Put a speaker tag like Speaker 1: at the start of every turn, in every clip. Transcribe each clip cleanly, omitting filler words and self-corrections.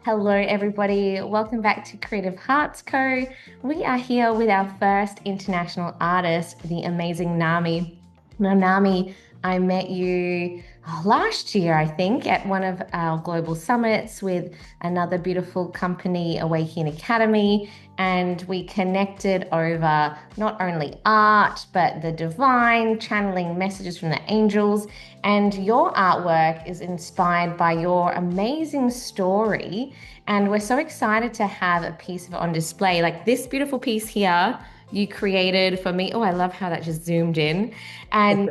Speaker 1: Hello, everybody. Welcome back to Creative Hearts Co. We are here with our first international artist, the amazing Nami. Now, Nami, I met you last year, I think, at one of our global summits with another beautiful company, Awakening Academy, and we connected over not only art, but the divine, channeling messages from the angels. And your artwork is inspired by your amazing story. And we're so excited to have a piece of it on display. Like this beautiful piece here you created for me. Oh, I love how that just zoomed in. And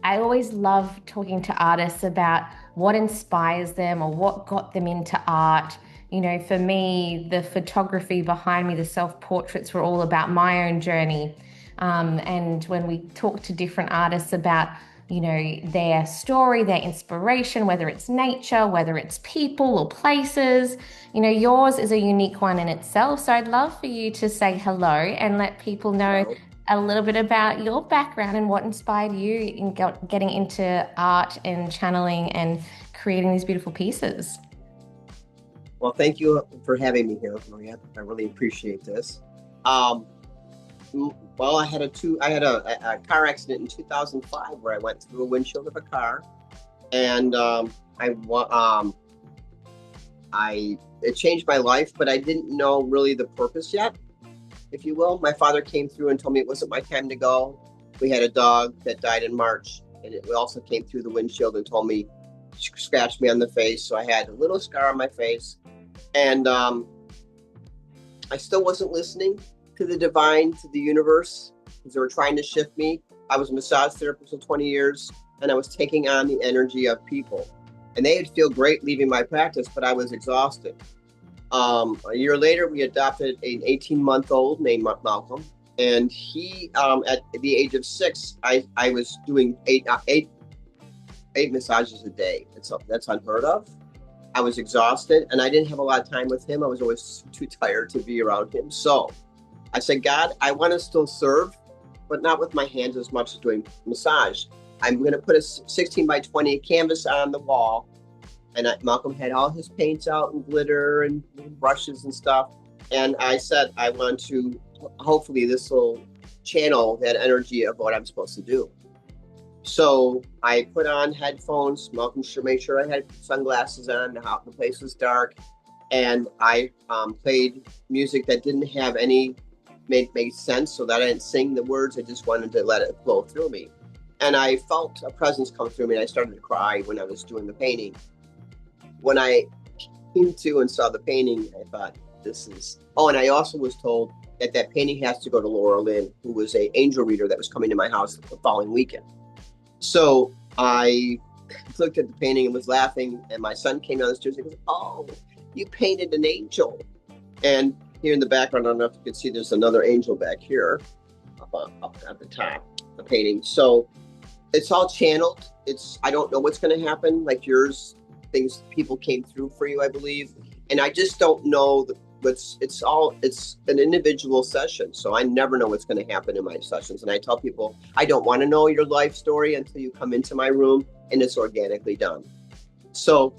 Speaker 1: I always love talking to artists about what inspires them or what got them into art. You know, for me, the photography behind me, the self-portraits were all about my own journey. And when we talk to different artists about, their story, their inspiration, whether it's nature, whether it's people or places, yours is a unique one in itself. So I'd love for you to say hello and let people know
Speaker 2: Hello.
Speaker 1: a little bit about your background and what inspired you in getting into art and channeling and creating these beautiful pieces.
Speaker 2: Well, thank you for having me here, Maria. I really appreciate this. Um, well, I had a car accident in 2005 where I went through a windshield of a car, and I it changed my life, but I didn't know really the purpose yet, if you will. My father came through and told me it wasn't my time to go. We had a dog that died in March, and it also came through the windshield and told me, scratched me on the face. So I had a little scar on my face. And I still wasn't listening to the divine, to the universe, because they were trying to shift me. I was a massage therapist for 20 years, and I was taking on the energy of people. And they'd feel great leaving my practice, but I was exhausted. A year later, we adopted an 18-month-old named Malcolm. And he, at the age of 6, I was doing eight massages a day. That's unheard of. I was exhausted and I didn't have a lot of time with him. I was always too tired to be around him. So I said, God, I want to still serve, but not with my hands as much as doing massage. I'm going to put a 16 by 20 canvas on the wall. And Malcolm had all his paints out and glitter and brushes and stuff. And I said, I want to, hopefully this will channel that energy of what I'm supposed to do. So I put on headphones. Malcolm sure made sure I had sunglasses on. The place was dark, and I played music that didn't have any made sense, so that I didn't sing the words. I just wanted to let it flow through me, and I felt a presence come through me. And I started to cry when I was doing the painting. When I came to and saw the painting, I thought, "This is." Oh, and I also was told that that painting has to go to Laura Lynn, who was a angel reader that was coming to my house the following weekend. So I looked at the painting and was laughing, and my son came down the stairs and goes, "Oh, you painted an angel." And here in the background, I don't know if you can see, there's another angel back here up at the top, the painting. So it's all channeled. I don't know what's going to happen. Like yours, people came through for you, I believe. And I just don't know it's an individual session, so I never know what's going to happen in my sessions. And I tell people, I don't want to know your life story until you come into my room and it's organically done. So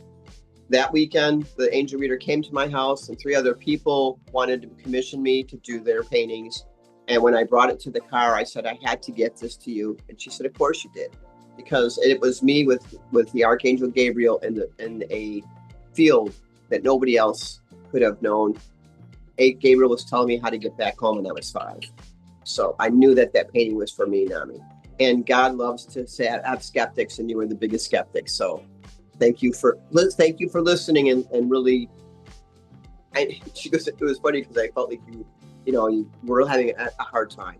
Speaker 2: that weekend, the angel reader came to my house, and 3 other people wanted to commission me to do their paintings. And when I brought it to the car, I said, I had to get this to you. And she said, of course you did, because it was me with the Archangel Gabriel in a field that nobody else could have known. Gabriel was telling me how to get back home, and I was 5. So I knew that that painting was for me, Nami. And God loves to have skeptics, and you were the biggest skeptic. So thank you for listening and really. And she goes, it was funny because I felt like you were having a hard time.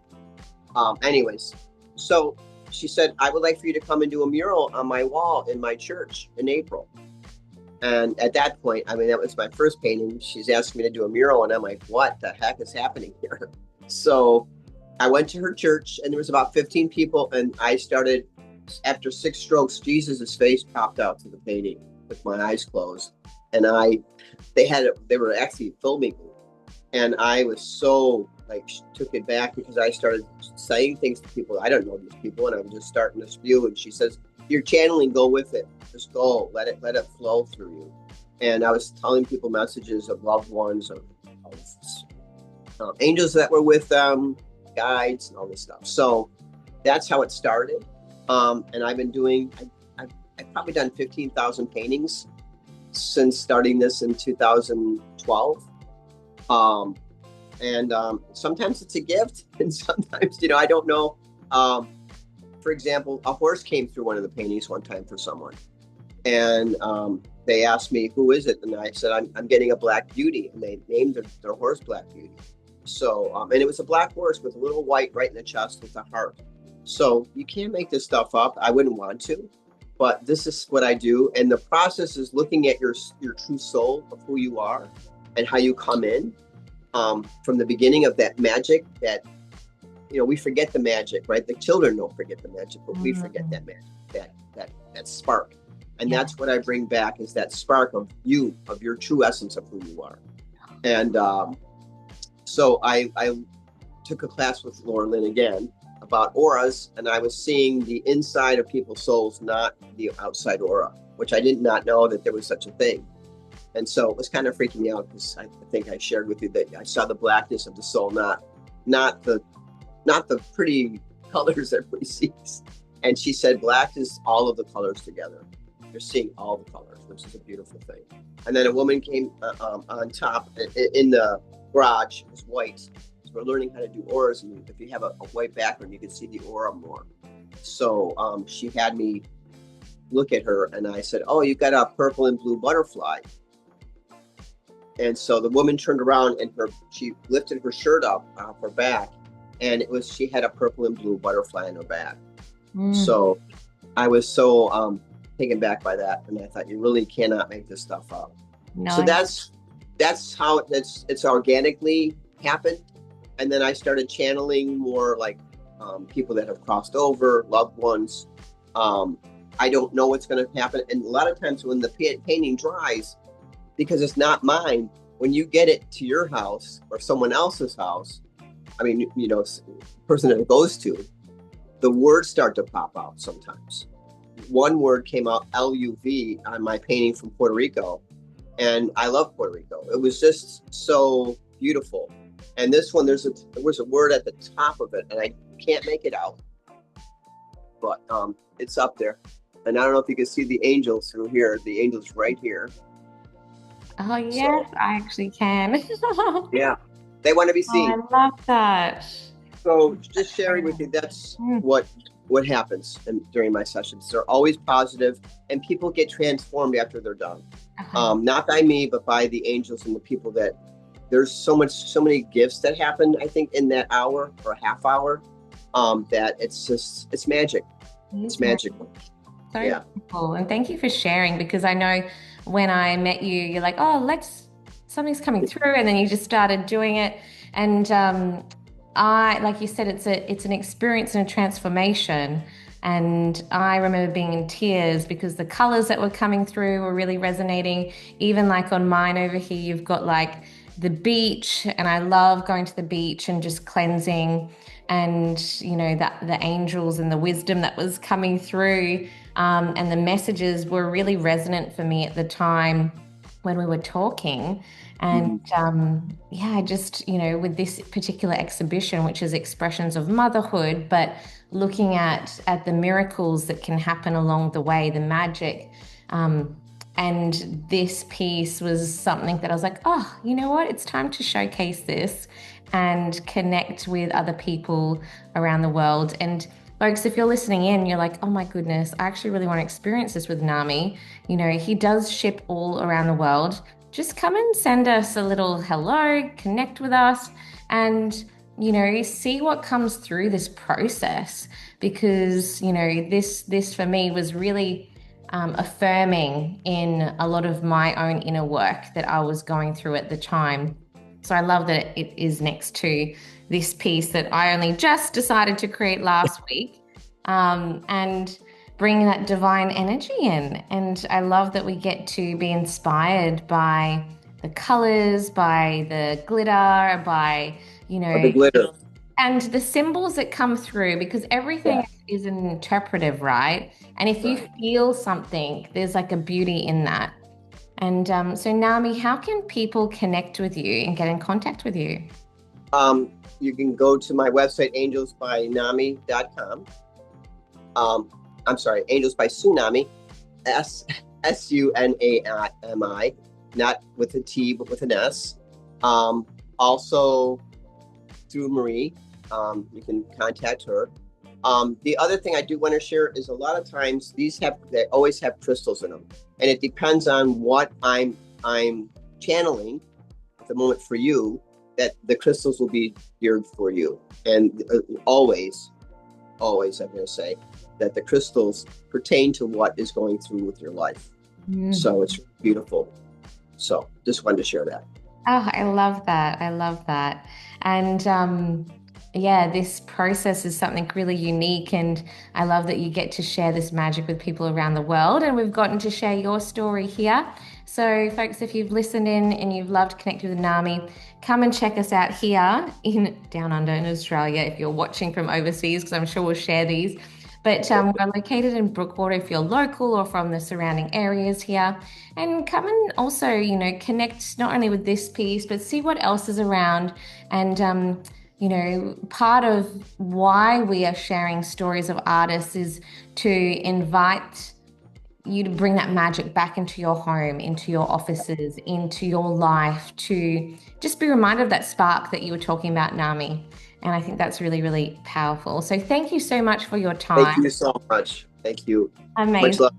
Speaker 2: Anyways, so she said, I would like for you to come and do a mural on my wall in my church in April. And at that point, I mean, that was my first painting. She's asking me to do a mural, and I'm like, what the heck is happening here? So I went to her church, and there was about 15 people, and I started, after 6 strokes, Jesus's face popped out to the painting with my eyes closed. And they were actually filming me. And I was so took it back, because I started saying things to people. I don't know these people, and I'm just starting to spew. And she says, "You're channeling. Go with it. Just go. Let it flow through you." And I was telling people messages of loved ones, of angels that were with them, guides, and all this stuff. So that's how it started. And I've been doing, I've probably done 15,000 paintings since starting this in 2012. Sometimes it's a gift, and sometimes, I don't know. For example, a horse came through one of the paintings one time for someone. And they asked me, who is it? And I said, I'm getting a Black Beauty. And they named their horse Black Beauty. So, and it was a black horse with a little white right in the chest with a heart. So you can't make this stuff up. I wouldn't want to, but this is what I do. And the process is looking at your true soul of who you are and how you come in from the beginning of that magic that, we forget the magic, right? The children don't forget the magic, but we forget that magic, that spark. And that's what I bring back, is that spark of your true essence of who you are. And so I took a class with Laura Lynn again about auras, and I was seeing the inside of people's souls, not the outside aura, which I did not know that there was such a thing. And so it was kind of freaking me out, because I think I shared with you that I saw the blackness of the soul, not the pretty colors everybody sees. And she said, black is all of the colors together. You're seeing all the colors, which is a beautiful thing. And then a woman came on top in the garage. It was white. So we're learning how to do auras, and if you have a white background, you can see the aura more. So she had me look at her, and I said, oh, you got a purple and blue butterfly. And so the woman turned around, and she lifted her shirt up off her back, and she had a purple and blue butterfly on her back. So I was so taken back by that, and I thought, you really cannot make this stuff up. No. So that's how it's organically happened. And then I started channeling more like people that have crossed over, loved ones. I don't know what's going to happen. And a lot of times when the painting dries, because it's not mine, when you get it to your house or someone else's house, I mean, person that it goes to, the words start to pop out sometimes. One word came out, LUV, on my painting from Puerto Rico. And I love Puerto Rico. It was just so beautiful. And this one, there was a word at the top of it, and I can't make it out. But it's up there. And I don't know if you can see the angels through here. The angels right here.
Speaker 1: Oh, yes, so, I actually can.
Speaker 2: Yeah, they want to be seen.
Speaker 1: Oh, I love that.
Speaker 2: So just sharing with you, that's what happens during my sessions. They're always positive, and people get transformed after they're done. Not by me, but by the angels and the people that there's so many gifts that happen, I think, in that hour or half hour, that it's magic. It's magical.
Speaker 1: So cool. And thank you for sharing, because I know when I met you, you're like, oh, something's coming through. And then you just started doing it. And like you said, it's an experience and a transformation. And I remember being in tears because the colors that were coming through were really resonating. Even like on mine over here, you've got like the beach, and I love going to the beach and just cleansing, and the angels and the wisdom that was coming through, and the messages were really resonant for me at the time when we were talking. And I just, with this particular exhibition, which is Expressions of Motherhood, but looking at the miracles that can happen along the way, the magic, and this piece was something that I was like, oh, you know what? It's time to showcase this and connect with other people around the world. And folks, if you're listening in, you're like, oh my goodness, I actually really want to experience this with Nami. He does ship all around the world. Just come and send us a little hello, connect with us, and see what comes through this process, because this for me was really affirming in a lot of my own inner work that I was going through at the time. So I love that it is next to this piece that I only just decided to create last week, and bring that divine energy in. And I love that we get to be inspired by the colors, by the glitter, by
Speaker 2: the glitter,
Speaker 1: and the symbols that come through, because everything is interpretive, right? And if you feel something, there's like a beauty in that. And so, Nami, how can people connect with you and get in contact with you?
Speaker 2: You can go to my website, angelsbynami.com. I'm sorry, Angels by Tsunami, Sunami, not with a T, but with an S. Also through Marie, you can contact her. The other thing I do want to share is a lot of times they always have crystals in them, and it depends on what I'm channeling at the moment for you. That the crystals will be geared for you, and always, I'm going to say that the crystals pertain to what is going through with your life. So it's beautiful. So just wanted to share that.
Speaker 1: Oh, I love that. I love that. And yeah, this process is something really unique. And I love that you get to share this magic with people around the world. And we've gotten to share your story here. So, folks, if you've listened in and you've loved connecting with Nami, come and check us out here in Down Under in Australia if you're watching from overseas, because I'm sure we'll share these. But we're located in Brookwater if you're local or from the surrounding areas here. And come and also, connect not only with this piece, but see what else is around. And, part of why we are sharing stories of artists is to invite you to bring that magic back into your home, into your offices, into your life, to just be reminded of that spark that you were talking about, Nami. And I think that's really, really powerful. So thank you so much for your
Speaker 2: Thank
Speaker 1: time.
Speaker 2: you so much. Thank you. Much
Speaker 1: Amazing.
Speaker 2: love.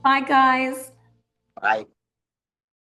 Speaker 1: Bye, guys.
Speaker 2: Bye.